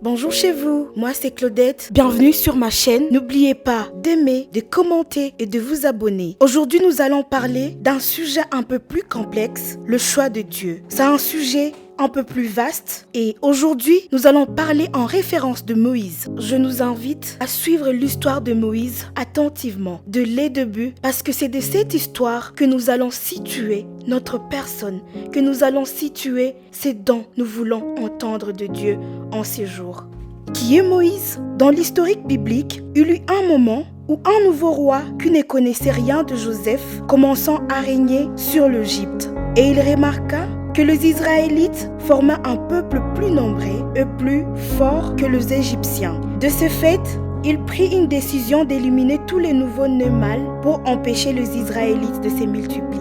Bonjour chez vous, moi c'est Claudette, bienvenue sur ma chaîne. N'oubliez pas d'aimer, de commenter et de vous abonner. Aujourd'hui nous allons parler d'un sujet un peu plus complexe, le choix de Dieu. C'est un sujet un peu plus vaste et aujourd'hui nous allons parler en référence de Moïse. Je nous invite à suivre l'histoire de Moïse attentivement, de les débuts, parce que c'est de cette histoire que nous allons situer notre personne, que nous allons situer ce dont nous voulons entendre de Dieu en ces jours. Qui est Moïse? Dans l'historique biblique, il y eut un moment où un nouveau roi qui ne connaissait rien de Joseph commençant à régner sur l'Égypte. Et il remarqua que les Israélites formaient un peuple plus nombreux et plus fort que les Égyptiens. De ce fait, il prit une décision d'éliminer tous les nouveaux-nés mâles pour empêcher les Israélites de se multiplier.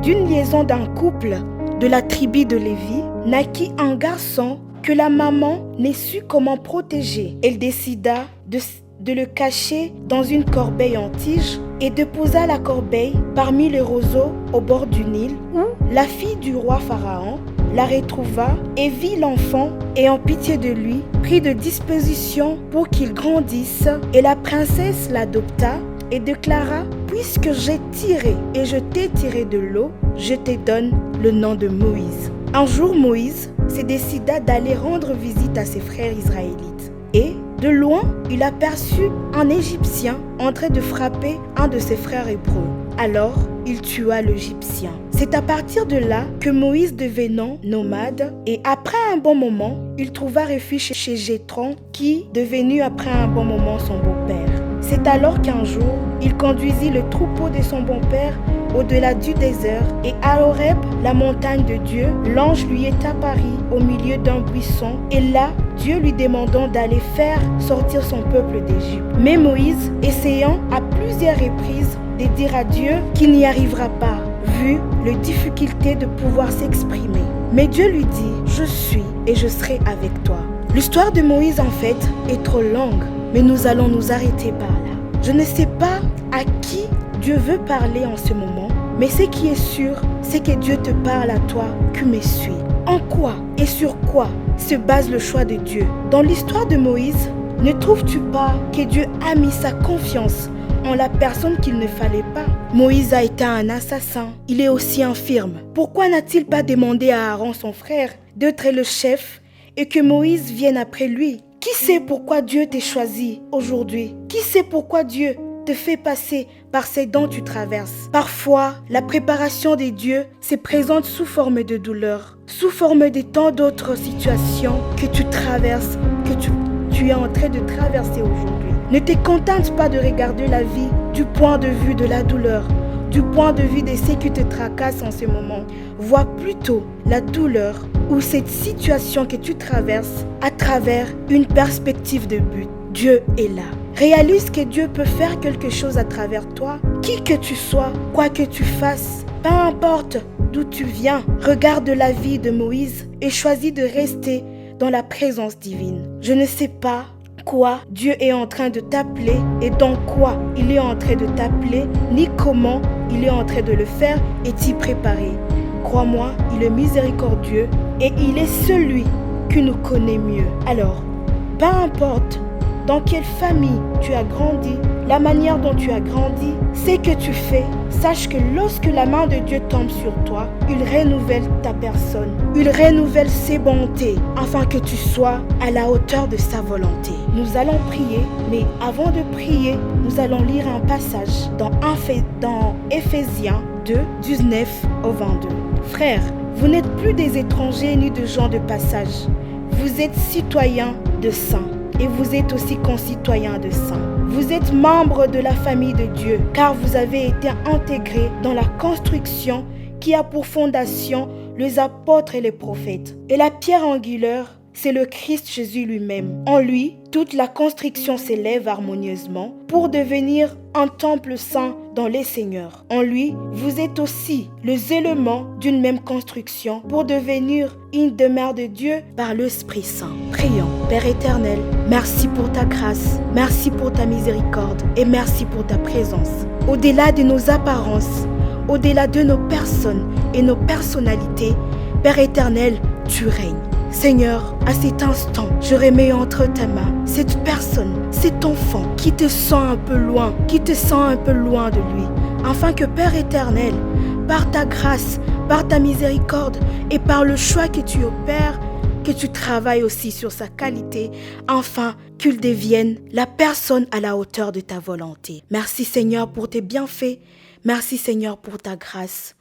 D'une liaison d'un couple de la tribu de Lévi, naquit un garçon que la maman ne sut comment protéger. Elle décida de le cacher dans une corbeille en tige et de poser la corbeille parmi les roseaux au bord du Nil, où la fille du roi Pharaon la retrouva et vit l'enfant et en pitié de lui, prit de dispositions pour qu'il grandisse, et la princesse l'adopta et déclara: puisque j'ai tiré et je t'ai tiré de l'eau, je te donne le nom de Moïse. Un jour, Moïse se décida d'aller rendre visite à ses frères israélites. Et, de loin, il aperçut un Égyptien en train de frapper un de ses frères hébreux. Alors, il tua l'Égyptien. C'est à partir de là que Moïse devenant nomade, et après un bon moment, il trouva refuge chez Jéthro, qui devenu après un bon moment son beau-père. C'est alors qu'un jour, il conduisit le troupeau de son bon-père au-delà du désert, et à Horeb, la montagne de Dieu, l'ange lui est apparu au milieu d'un buisson, et là, Dieu lui demandant d'aller faire sortir son peuple d'Égypte. Mais Moïse, essayant à plusieurs reprises de dire à Dieu qu'il n'y arrivera pas, vu les difficultés de pouvoir s'exprimer. Mais Dieu lui dit: je suis et je serai avec toi. L'histoire de Moïse en fait est trop longue, mais nous allons nous arrêter par là. Je ne sais pas à qui Dieu veut parler en ce moment, mais ce qui est sûr, c'est que Dieu te parle à toi qui me suis. En quoi et sur quoi se base le choix de Dieu? Dans l'histoire de Moïse, ne trouves-tu pas que Dieu a mis sa confiance en la personne qu'il ne fallait pas? Moïse a été un assassin, il est aussi infirme. Pourquoi n'a-t-il pas demandé à Aaron, son frère, d'être le chef et que Moïse vienne après lui? Qui sait pourquoi Dieu t'a choisi aujourd'hui? Qui sait pourquoi Dieu te fait passer par ces dont tu traverses? Parfois, la préparation de Dieu se présente sous forme de douleur, sous forme de tant d'autres situations que tu traverses, que tu es en train de traverser aujourd'hui. Ne te contente pas de regarder la vie du point de vue de la douleur, du point de vue de ce qui te tracasse en ce moment. Vois plutôt la douleur ou cette situation que tu traverses à travers une perspective de but. Dieu est là. Réalise que Dieu peut faire quelque chose à travers toi, qui que tu sois, quoi que tu fasses, peu importe d'où tu viens. Regarde la vie de Moïse et choisis de rester dans la présence divine. Je ne sais pas quoi Dieu est en train de t'appeler et dans quoi il est en train de t'appeler, ni comment il est en train de le faire et t'y préparer. Crois-moi, il est miséricordieux et il est celui qui nous connaît mieux. Alors, peu importe dans quelle famille tu as grandi, la manière dont tu as grandi, ce que tu fais, sache que lorsque la main de Dieu tombe sur toi, il renouvelle ta personne, il renouvelle ses bontés, afin que tu sois à la hauteur de sa volonté. Nous allons prier, mais avant de prier, nous allons lire un passage dans Éphésiens 2, 19 au 22. Frères, vous n'êtes plus des étrangers ni de gens de passage, vous êtes citoyens de saints. Et vous êtes aussi concitoyens de saints. Vous êtes membres de la famille de Dieu, car vous avez été intégrés dans la construction qui a pour fondation les apôtres et les prophètes. Et la pierre angulaire, c'est le Christ Jésus lui-même. En lui, toute la construction s'élève harmonieusement pour devenir un temple saint dans les seigneurs. En lui, vous êtes aussi les éléments d'une même construction pour devenir une demeure de Dieu par l'Esprit Saint. Prions. Père éternel, merci pour ta grâce, merci pour ta miséricorde et merci pour ta présence. Au-delà de nos apparences, au-delà de nos personnes et nos personnalités, Père éternel, tu règnes. Seigneur, à cet instant, je remets entre tes mains cette personne, cet enfant qui te sent un peu loin, de lui, afin que Père éternel, par ta grâce, par ta miséricorde et par le choix que tu opères, que tu travailles aussi sur sa qualité, afin qu'il devienne la personne à la hauteur de ta volonté. Merci Seigneur pour tes bienfaits, merci Seigneur pour ta grâce.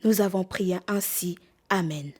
Nous avons prié ainsi. Amen.